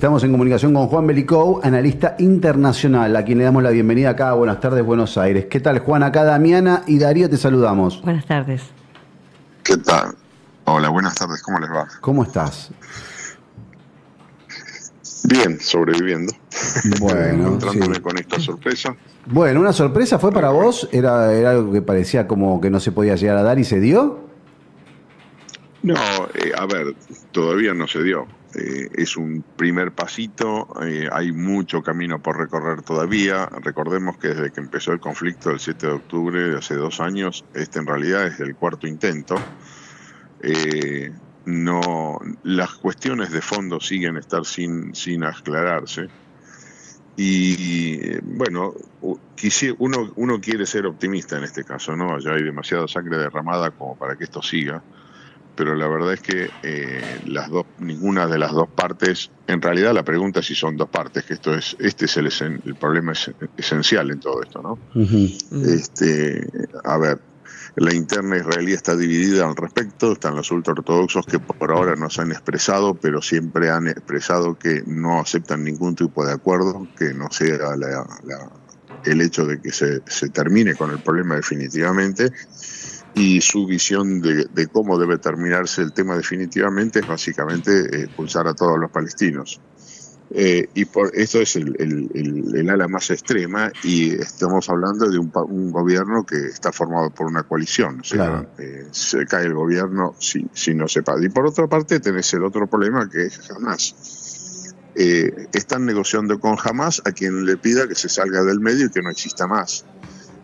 Estamos en comunicación con Juan Belicou, analista internacional, a quien le damos la bienvenida acá a Buenas tardes, Buenos Aires. ¿Qué tal, Juan? Acá Damiana y Darío te saludamos. Buenas tardes. ¿Qué tal? Hola, buenas tardes, ¿cómo les va? ¿Cómo estás? Bien, sobreviviendo. Bueno, encontrándome sí. con esta sorpresa. Bueno, ¿una sorpresa fue para vos? ¿Era algo que parecía como que no se podía llegar a dar y se dio? No, a ver, todavía no se dio. Es un primer pasito, hay mucho camino por recorrer todavía. Recordemos que desde que empezó el conflicto del 7 de octubre de hace 2 años, este en realidad es el cuarto intento. No, las cuestiones de fondo siguen estar sin aclararse. Y bueno, uno quiere ser optimista en este caso, ¿no? Ya hay demasiada sangre derramada como para que esto siga. Pero la verdad es que ninguna de las dos partes, en realidad la pregunta es si son dos partes, que este es el problema esencial en todo esto, ¿no? A ver, la interna israelí está dividida al respecto, están los ultraortodoxos que por ahora no se han expresado, pero siempre han expresado que no aceptan ningún tipo de acuerdo, que no sea el hecho de que se termine con el problema definitivamente. Y su visión de cómo debe terminarse el tema definitivamente es básicamente expulsar a todos los palestinos. Y por esto es el ala más extrema, y estamos hablando de un gobierno que está formado por una coalición. O sea, Claro. Se cae el gobierno si no se paga. Y por otra parte tenés el otro problema, que es Hamás. Están negociando con Hamás a quien le pida que se salga del medio y que no exista más.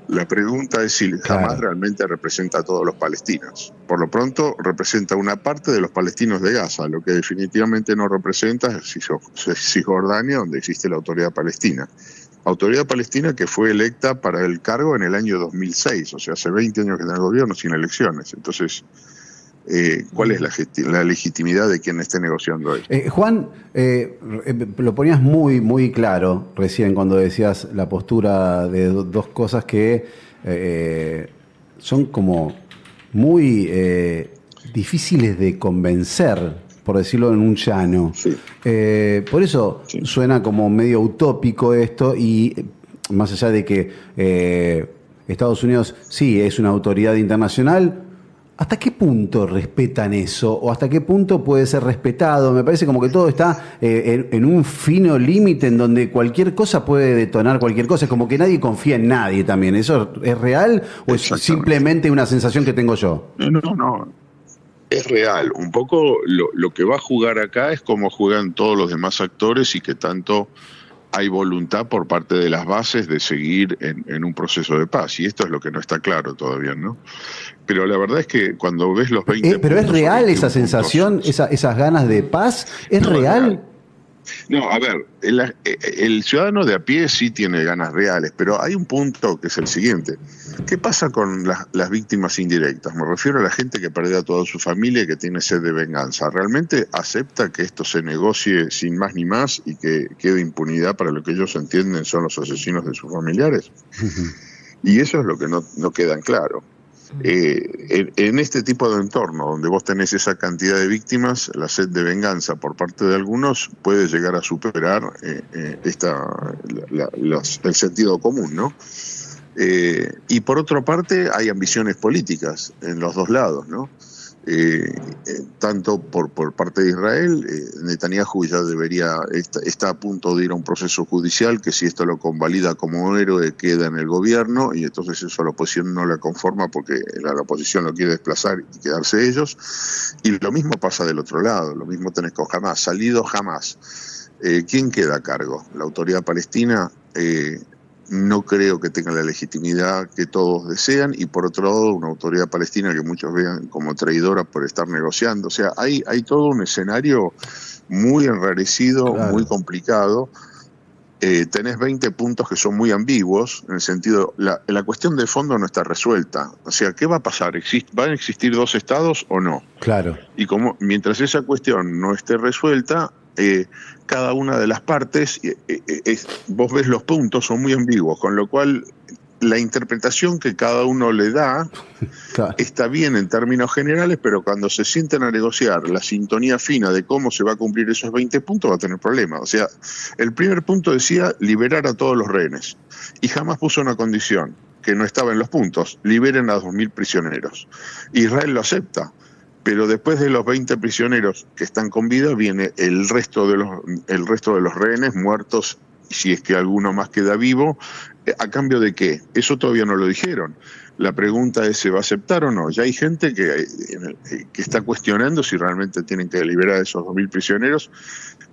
La pregunta es si Hamás realmente representa a todos los palestinos. Por lo pronto representa una parte de los palestinos de Gaza. Lo que definitivamente no representa es Cisjordania, donde existe la Autoridad Palestina. Autoridad Palestina que fue electa para el cargo en el año 2006, o sea, hace 20 años que está en el gobierno sin elecciones. Entonces, ¿cuál es la legitimidad de quien esté negociando esto? Juan, lo ponías muy, muy claro recién cuando decías la postura de dos cosas que son como muy difíciles de convencer, por decirlo en un llano. Sí. Por eso suena como medio utópico esto, y más allá de que Estados Unidos sí es una autoridad internacional, ¿hasta qué punto respetan eso? ¿O hasta qué punto puede ser respetado? Me parece como que todo está en un fino límite en donde cualquier cosa puede detonar cualquier cosa. Es como que nadie confía en nadie también. ¿Eso es real o es simplemente una sensación que tengo yo? No. Es real. Un poco lo que va a jugar acá es como juegan todos los demás actores, y que tanto hay voluntad por parte de las bases de seguir en un proceso de paz. Y esto es lo que no está claro todavía, ¿no? Pero la verdad es que cuando ves los 20 ¿Pero es real esa 21 sensación, esas ganas de paz? ¿Es No, real? No, a ver, el ciudadano de a pie sí tiene ganas reales, pero hay un punto que es el siguiente. ¿Qué pasa con las víctimas indirectas? Me refiero a la gente que perdió a toda su familia y que tiene sed de venganza. ¿Realmente acepta que esto se negocie sin más ni más y que quede impunidad para lo que ellos entienden son los asesinos de sus familiares? Y eso es lo que no queda en claro. En este tipo de entorno, donde vos tenés esa cantidad de víctimas, la sed de venganza por parte de algunos puede llegar a superar el sentido común, ¿no? Y por otra parte hay ambiciones políticas en los dos lados, ¿no? Tanto por parte de Israel, Netanyahu ya está a punto de ir a un proceso judicial que, si esto lo convalida como héroe, queda en el gobierno, y entonces eso a la oposición no le conforma porque la oposición lo quiere desplazar y quedarse ellos. Y lo mismo pasa del otro lado, lo mismo tenés con Hamás. Salido Hamás, ¿quién queda a cargo? ¿La Autoridad Palestina? No creo que tenga la legitimidad que todos desean, y por otro lado una autoridad palestina que muchos vean como traidora por estar negociando. O sea, hay todo un escenario muy enrarecido, claro, muy complicado. Tenés 20 puntos que son muy ambiguos, en el sentido, la cuestión de fondo no está resuelta. O sea, ¿qué va a pasar? ¿Van a existir dos estados o no? Claro. Y como mientras esa cuestión no esté resuelta, cada una de las partes, vos ves los puntos, son muy ambiguos, con lo cual la interpretación que cada uno le da Claro. está bien en términos generales, pero cuando se sienten a negociar la sintonía fina de cómo se va a cumplir esos 20 puntos, va a tener problemas. O sea, el primer punto decía liberar a todos los rehenes, y jamás puso una condición que no estaba en los puntos: liberen a 2.000 prisioneros. Israel lo acepta, pero después de los 20 prisioneros que están con vida viene el resto de los rehenes muertos, si es que alguno más queda vivo. ¿A cambio de qué? Eso todavía no lo dijeron. La pregunta es, ¿se va a aceptar o no? Ya hay gente que está cuestionando si realmente tienen que liberar a esos 2.000 prisioneros,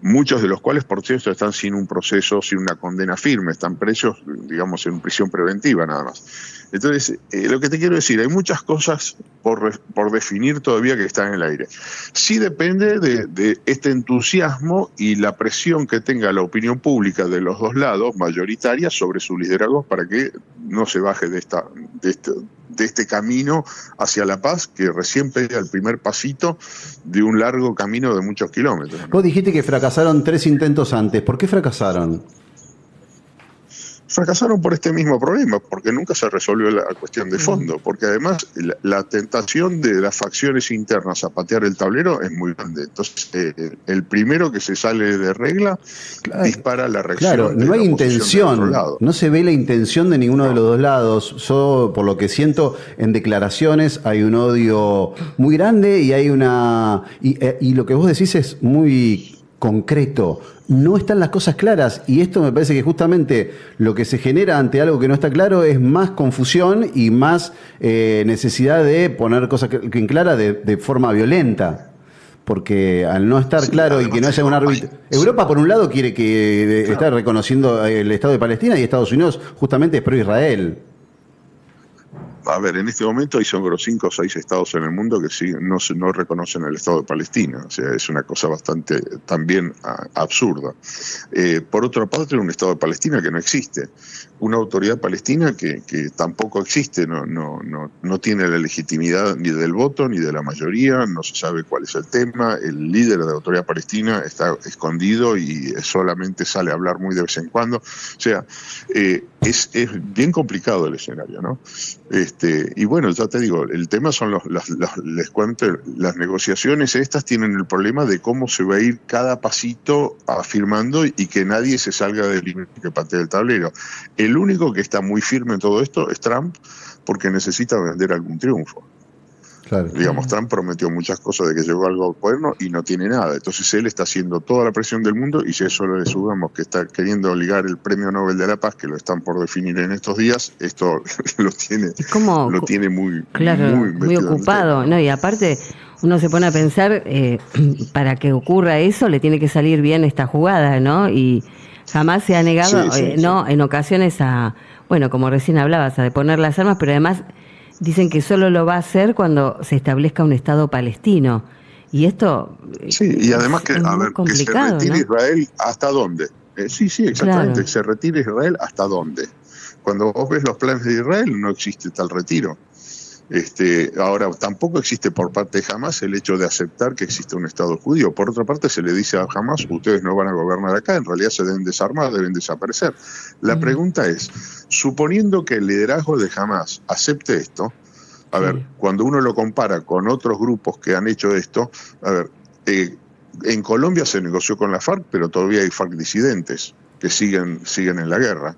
muchos de los cuales, por cierto, están sin un proceso, sin una condena firme, están presos, digamos, en prisión preventiva nada más. Entonces, lo que te quiero decir, hay muchas cosas por definir todavía que están en el aire. Sí depende de este entusiasmo y la presión que tenga la opinión pública de los dos lados, mayoritaria, sobre su liderazgo, para que no se baje de este camino hacia la paz, que recién pega el primer pasito de un largo camino de muchos kilómetros, ¿no? Vos dijiste que fracasaron 3 intentos antes. ¿Por qué fracasaron? Fracasaron por este mismo problema, porque nunca se resolvió la cuestión de fondo, porque además la tentación de las facciones internas a patear el tablero es muy grande. Entonces, el primero que se sale de regla dispara la reacción. Claro, no hay intención, no se ve la intención de ninguno de los dos lados. Yo, por lo que siento en declaraciones, hay un odio muy grande y hay y lo que vos decís es muy concreto. No están las cosas claras, y esto me parece que justamente lo que se genera ante algo que no está claro es más confusión y más necesidad de poner cosas en clara de forma violenta. Porque al no estar claro y que no haya un árbitro... Europa, por un lado, quiere que está reconociendo el Estado de Palestina, y Estados Unidos justamente es pro Israel. A ver, en este momento hay sobre 5 o 6 estados en el mundo que no reconocen el Estado de Palestina. O sea, es una cosa bastante también absurda. Por otra parte, un Estado de Palestina que no existe. Una autoridad palestina que tampoco existe, no tiene la legitimidad ni del voto ni de la mayoría, no se sabe cuál es el tema. El líder de la autoridad palestina está escondido y solamente sale a hablar muy de vez en cuando. O sea, es bien complicado el escenario, ¿no? Y bueno, ya te digo, el tema son les cuento, las negociaciones estas tienen el problema de cómo se va a ir cada pasito afirmando y que nadie se salga del límite que patea el tablero. El único que está muy firme en todo esto es Trump, porque necesita vender algún triunfo. Claro. Digamos, Trump prometió muchas cosas de que llegó algo al poder y no tiene nada. Entonces él está haciendo toda la presión del mundo, y si a eso le sumamos que está queriendo ligar el Premio Nobel de la Paz, que lo están por definir en estos días, esto lo tiene muy, claro, muy ocupado, ¿no? Y aparte uno se pone a pensar, para que ocurra eso le tiene que salir bien esta jugada, ¿no? Y jamás se ha negado, ¿no? En ocasiones bueno, como recién hablabas, a deponer las armas, pero además dicen que solo lo va a hacer cuando se establezca un Estado palestino. Y esto y además que se retire, ¿no? Israel, ¿hasta dónde? Sí, exactamente. Claro. Se retire Israel, ¿hasta dónde? Cuando vos ves los planes de Israel, no existe tal retiro. Ahora, tampoco existe por parte de Hamás el hecho de aceptar que existe un Estado judío. Por otra parte, se le dice a Hamás: ustedes no van a gobernar acá, en realidad se deben desarmar, deben desaparecer. La pregunta es, suponiendo que el liderazgo de Hamás acepte esto, a ver, cuando uno lo compara con otros grupos que han hecho esto, a ver, en Colombia se negoció con la FARC, pero todavía hay FARC disidentes que siguen en la guerra.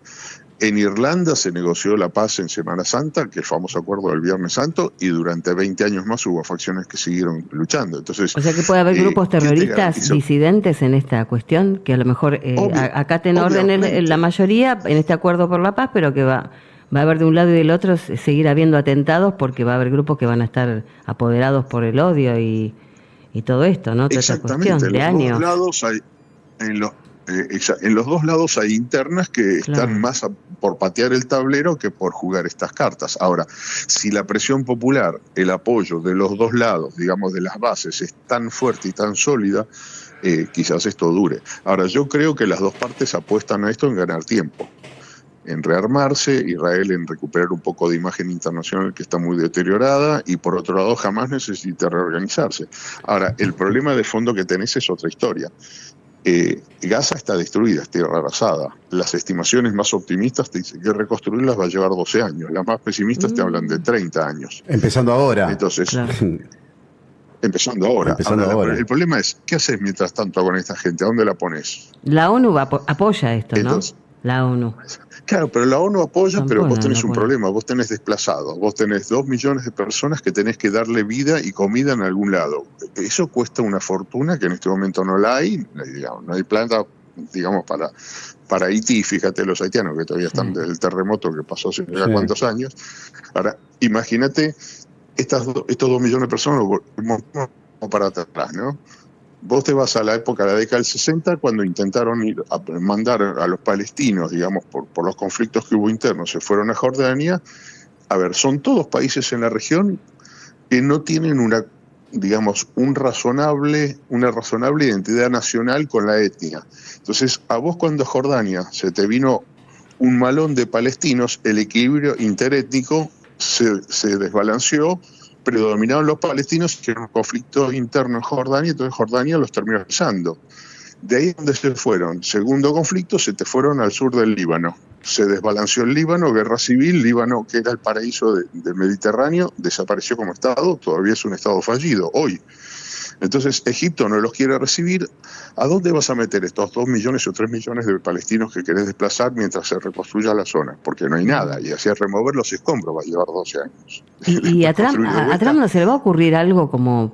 En Irlanda se negoció la paz en Semana Santa, que es el famoso acuerdo del Viernes Santo, y durante 20 años más hubo facciones que siguieron luchando. Entonces, o sea que puede haber grupos terroristas disidentes en esta cuestión, que a lo mejor acaten orden la mayoría en este acuerdo por la paz, pero que va a haber de un lado y del otro seguir habiendo atentados, porque va a haber grupos que van a estar apoderados por el odio y todo esto, ¿no? Toda esta cuestión de años. En los dos lados hay internas que están más por patear el tablero que por jugar estas cartas. Ahora, si la presión popular, el apoyo de los dos lados, digamos de las bases, es tan fuerte y tan sólida, quizás esto dure. Ahora, yo creo que las dos partes apuestan a esto en ganar tiempo, en rearmarse, Israel en recuperar un poco de imagen internacional que está muy deteriorada, y por otro lado Hamás necesita reorganizarse. Ahora, el problema de fondo que tenés es otra historia. Gaza está destruida, es tierra arrasada. Las estimaciones más optimistas te dicen que reconstruirlas va a llevar 12 años. Las más pesimistas te hablan de 30 años. Empezando ahora. Entonces, Claro. empezando ahora. Ahora. El problema es, ¿qué haces mientras tanto con esta gente? ¿A dónde la pones? La ONU apoya esto, ¿no? Entonces, La ONU. claro, pero la ONU apoya, Tampoco, pero vos tenés no un apoya. problema, vos tenés desplazados, vos tenés 2 millones de personas que tenés que darle vida y comida en algún lado. Eso cuesta una fortuna que en este momento no la hay, digamos, no hay plata, digamos, para Haití. Fíjate los haitianos que todavía están del terremoto que pasó hace ya cuántos años. Ahora, imagínate estos 2 millones de personas para atrás, ¿no? Vos te vas a la época de la década del 60, cuando intentaron ir a mandar a los palestinos, digamos, por los conflictos que hubo internos, se fueron a Jordania. A ver, son todos países en la región que no tienen una razonable identidad nacional con la etnia. Entonces, a vos cuando a Jordania se te vino un malón de palestinos, el equilibrio interétnico se desbalanceó, predominaron los palestinos, que era un conflicto interno en Jordania, entonces Jordania los terminó pisando. De ahí donde se fueron. Segundo conflicto, se te fueron al sur del Líbano. Se desbalanceó el Líbano, guerra civil, Líbano, que era el paraíso del Mediterráneo, desapareció como estado, todavía es un estado fallido, hoy. Entonces, Egipto no los quiere recibir. ¿A dónde vas a meter estos 2 millones o 3 millones de palestinos que querés desplazar mientras se reconstruya la zona? Porque no hay nada, y así a remover los escombros va a llevar 12 años. Y a Trump no se le va a ocurrir algo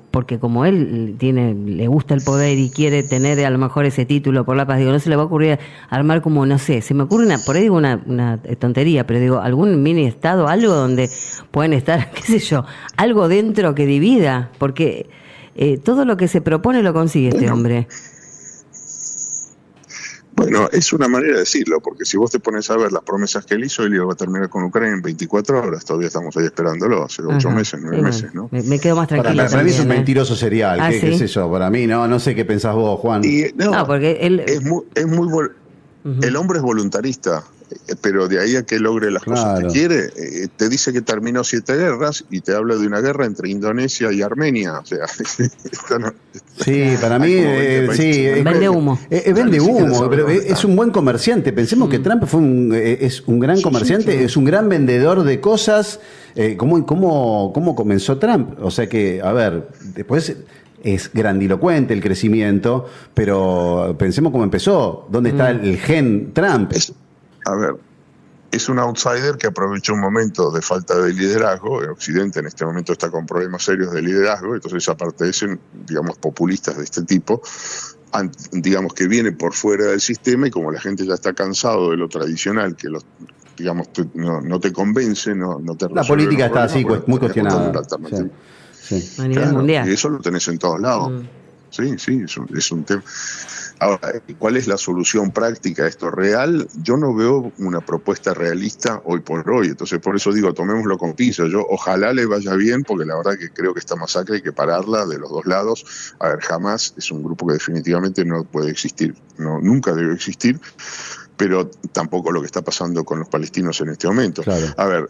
porque como él le gusta el poder y quiere tener a lo mejor ese título por la paz, digo, no se le va a ocurrir armar como, no sé, se me ocurre por ahí digo una tontería, pero digo, algún mini estado, algo donde pueden estar, qué sé yo, algo dentro que divida, porque todo lo que se propone lo consigue este hombre. Bueno, es una manera de decirlo, porque si vos te pones a ver las promesas que él hizo, él iba a terminar con Ucrania en 24 horas, todavía estamos ahí esperándolo, hace 8 meses, 9 meses, ¿no? Me quedo más tranquila. Para mí es un mentiroso serial, ¿sí? ¿qué es eso? Para mí, no sé qué pensás vos, Juan. No, porque él... El hombre es voluntarista, pero de ahí a que logre las cosas que quiere, te dice que terminó 7 guerras y te habla de una guerra entre Indonesia y Armenia. O sea, sí, para mí, sí. Vende humo. Vende humo, pero es un buen comerciante. Pensemos que Trump es un gran comerciante, es un gran vendedor de cosas. ¿Cómo comenzó Trump? O sea que, a ver, después... Es grandilocuente el crecimiento, pero pensemos cómo empezó. ¿Dónde está el gen Trump? Es un outsider que aprovechó un momento de falta de liderazgo. El Occidente en este momento está con problemas serios de liderazgo, entonces aparecen, digamos, populistas de este tipo, digamos, que vienen por fuera del sistema, y como la gente ya está cansado de lo tradicional, que no te convence, no te resuelve. La política está así, muy cuestionada. A nivel mundial. Y eso lo tenés en todos lados. Sí, es un tema. Ahora, ¿cuál es la solución práctica a esto real? Yo no veo una propuesta realista hoy por hoy. Entonces, por eso digo, tomémoslo con piso. Yo ojalá le vaya bien, porque la verdad que creo que esta masacre hay que pararla de los dos lados. A ver, Hamas es un grupo que definitivamente no puede existir, nunca debe existir. Pero tampoco lo que está pasando con los palestinos en este momento. Claro. A ver,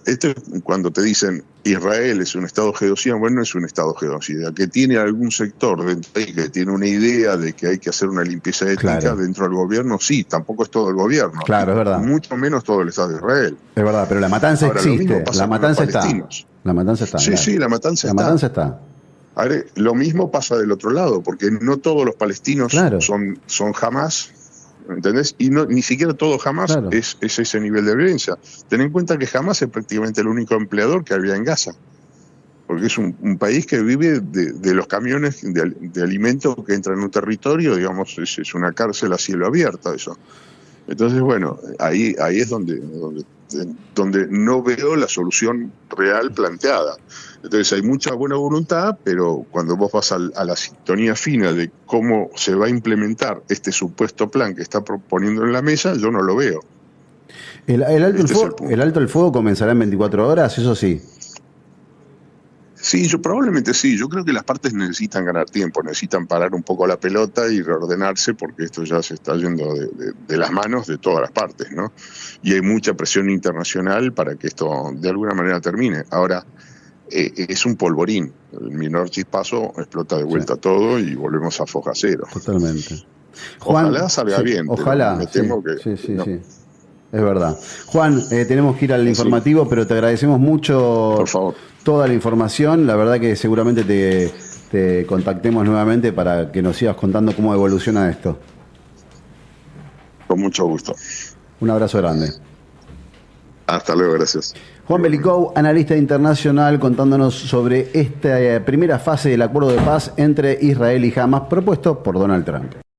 cuando te dicen Israel es un estado genocida, bueno, no es un estado genocida, que tiene algún sector dentro de ahí que tiene una idea de que hay que hacer una limpieza étnica dentro del gobierno, sí, tampoco es todo el gobierno. Claro, es verdad. Mucho menos todo el Estado de Israel. Es verdad, pero la matanza existe, la matanza está. La matanza está. Sí, la matanza está. A ver, lo mismo pasa del otro lado, porque no todos los palestinos son Hamas. ¿Entendés? Y ni siquiera todo Hamas es ese nivel de violencia. Ten en cuenta que Hamas es prácticamente el único empleador que había en Gaza, porque es un país que vive de los camiones de alimentos que entran en un territorio, digamos, es una cárcel a cielo abierto eso. Entonces, bueno, ahí es donde no veo la solución real planteada. Entonces hay mucha buena voluntad, pero cuando vos vas a la sintonía fina de cómo se va a implementar este supuesto plan que está proponiendo en la mesa, yo no lo veo. ¿El alto el fuego comenzará en 24 horas? Eso sí. Sí, probablemente sí. Yo creo que las partes necesitan ganar tiempo, necesitan parar un poco la pelota y reordenarse, porque esto ya se está yendo de las manos de todas las partes, ¿no? Y hay mucha presión internacional para que esto de alguna manera termine. Ahora, es un polvorín. El menor chispazo explota de vuelta todo y volvemos a foja cero. Totalmente. Juan, ojalá salga sí, bien. Ojalá. Me temo sí, que no. sí. Es verdad. Juan, tenemos que ir al informativo, pero te agradecemos mucho Por favor. toda la información. La verdad que seguramente te contactemos nuevamente para que nos sigas contando cómo evoluciona esto. Con mucho gusto. Un abrazo grande. Hasta luego, gracias. Juan Belicov, analista internacional, contándonos sobre esta primera fase del acuerdo de paz entre Israel y Hamas propuesto por Donald Trump.